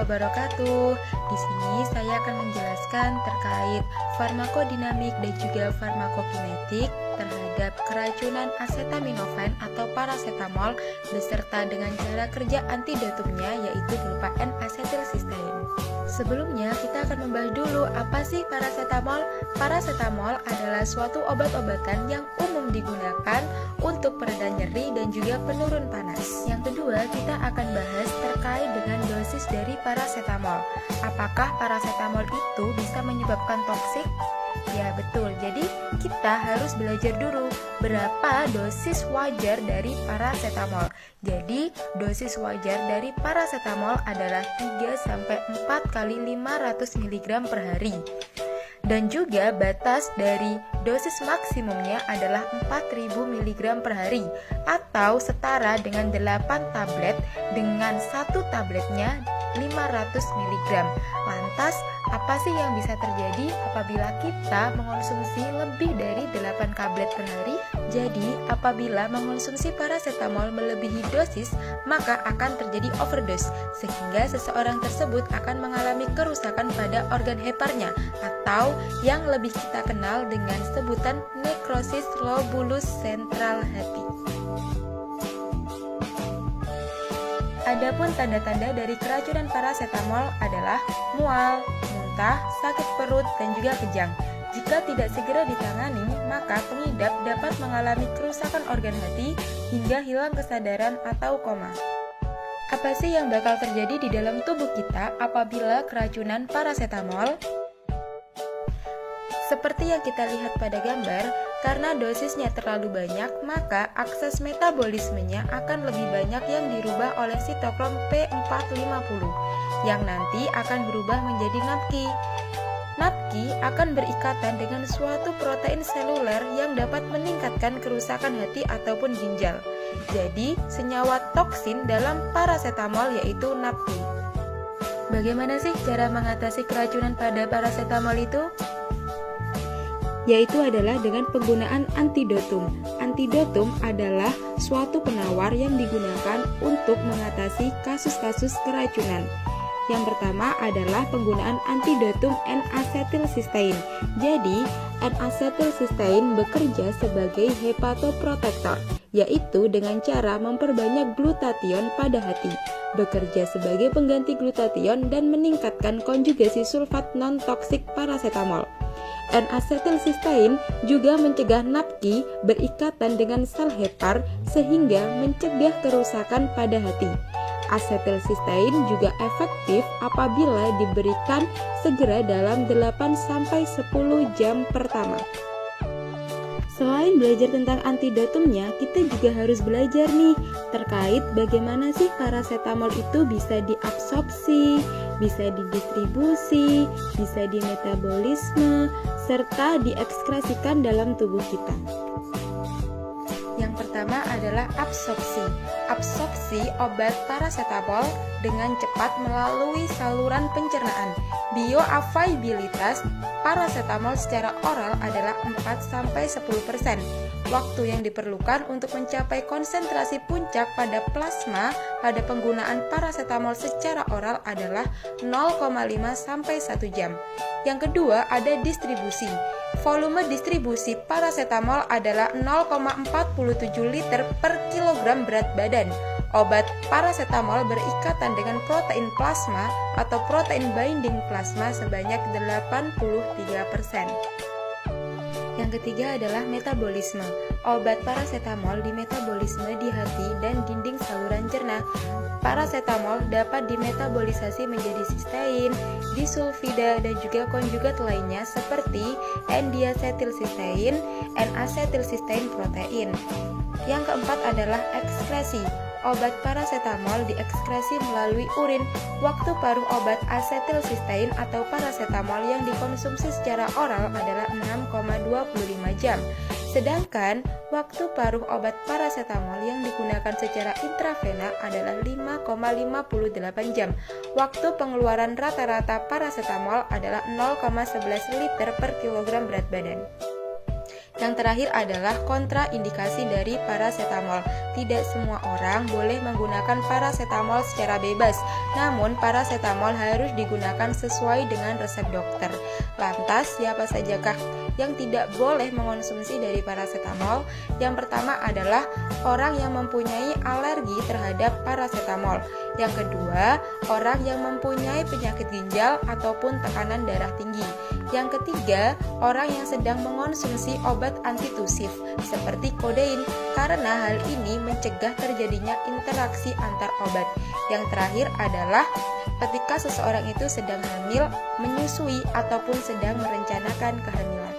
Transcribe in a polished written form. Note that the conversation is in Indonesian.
wabarakatuh. Di sini saya akan menjelaskan terkait farmakodinamik dan juga farmakokinetik terhadap keracunan acetaminophen atau paracetamol beserta dengan cara kerja antidotumnya yaitu berupa N-asetilsistein. Sebelumnya kita akan membahas dulu apa sih paracetamol. Paracetamol adalah suatu obat-obatan yang umum digunakan untuk pereda nyeri dan juga penurun panas. Yang kedua, kita akan bahas terkait dengan dosis dari paracetamol. Apakah paracetamol itu bisa menyebabkan toksik? Ya betul, jadi kita harus belajar dulu berapa dosis wajar dari paracetamol. Jadi dosis wajar dari paracetamol adalah 3-4 kali 500 mg per hari. Dan juga batas dari dosis maksimumnya adalah 4000 mg per hari atau setara dengan 8 tablet dengan satu tabletnya 500 mg. Lantas, apa sih yang bisa terjadi apabila kita mengonsumsi lebih dari 8 tablet per hari? Jadi, apabila mengonsumsi paracetamol melebihi dosis, maka akan terjadi overdose, sehingga seseorang tersebut akan mengalami kerusakan pada organ heparnya, atau yang lebih kita kenal dengan sebutan nekrosis lobulus sentral hati. Adapun tanda-tanda dari keracunan paracetamol adalah mual, muntah, sakit perut, dan juga kejang. Jika tidak segera ditangani, maka pengidap dapat mengalami kerusakan organ hati hingga hilang kesadaran atau koma. Apa sih yang bakal terjadi di dalam tubuh kita apabila keracunan paracetamol? Seperti yang kita lihat pada gambar, karena dosisnya terlalu banyak, maka akses metabolismenya akan lebih banyak yang dirubah oleh sitokrom P450, yang nanti akan berubah menjadi NAPQI. NAPQI akan berikatan dengan suatu protein seluler yang dapat meningkatkan kerusakan hati ataupun ginjal. Jadi, senyawa toksin dalam paracetamol yaitu NAPQI. Bagaimana sih cara mengatasi keracunan pada paracetamol itu? Yaitu adalah dengan penggunaan antidotum. Antidotum adalah suatu penawar yang digunakan untuk mengatasi kasus-kasus keracunan. Yang pertama adalah penggunaan antidotum N-asetilsistein. Jadi, N-asetilsistein bekerja sebagai hepatoprotektor, yaitu dengan cara memperbanyak glutathione pada hati, bekerja sebagai pengganti glutathione dan meningkatkan konjugasi sulfat non-toksik paracetamol. N-asetilsistein juga mencegah NAPQI berikatan dengan sel hepar sehingga mencegah kerusakan pada hati. Asetilsistein juga efektif apabila diberikan segera dalam 8-10 jam pertama. Selain belajar tentang antidotumnya, kita juga harus belajar nih terkait bagaimana sih paracetamol itu bisa diabsorpsi, bisa didistribusi, bisa dimetabolisme, serta diekskresikan dalam tubuh kita. Yang pertama adalah absorpsi. Absorpsi obat paracetamol dengan cepat melalui saluran pencernaan. Bioavailabilitas paracetamol secara oral adalah 4-10%. Waktu yang diperlukan untuk mencapai konsentrasi puncak pada plasma pada penggunaan paracetamol secara oral adalah 0,5-1 jam. Yang kedua ada distribusi. Volume distribusi paracetamol adalah 0,47 liter per kilogram berat badan. Obat paracetamol berikatan dengan protein plasma atau protein binding plasma sebanyak 83%. Yang ketiga adalah metabolisme. Obat paracetamol dimetabolisme di hati dan dinding saluran cerna. Paracetamol dapat dimetabolisasi menjadi sistein, disulfida, dan juga konjugat lainnya seperti N-diasetilsistein, N-asetilsistein protein. Yang keempat adalah ekskresi. Obat paracetamol diekskresi melalui urin. Waktu paruh obat asetilsistein atau paracetamol yang dikonsumsi secara oral adalah 6,25 jam. Sedangkan waktu paruh obat paracetamol yang digunakan secara intravena adalah 5,58 jam. Waktu pengeluaran rata-rata paracetamol adalah 0,11 liter per kilogram berat badan. Yang terakhir adalah kontraindikasi dari parasetamol. Tidak semua orang boleh menggunakan parasetamol secara bebas, namun parasetamol harus digunakan sesuai dengan resep dokter. Lantas, siapa sajakah yang tidak boleh mengonsumsi dari parasetamol? Yang pertama adalah orang yang mempunyai alergi terhadap parasetamol. Yang kedua, orang yang mempunyai penyakit ginjal ataupun tekanan darah tinggi. Yang ketiga, orang yang sedang mengonsumsi obat antitusif seperti kodein, karena hal ini mencegah terjadinya interaksi antar obat. Yang terakhir adalah ketika seseorang itu sedang hamil, menyusui, ataupun sedang merencanakan kehamilan.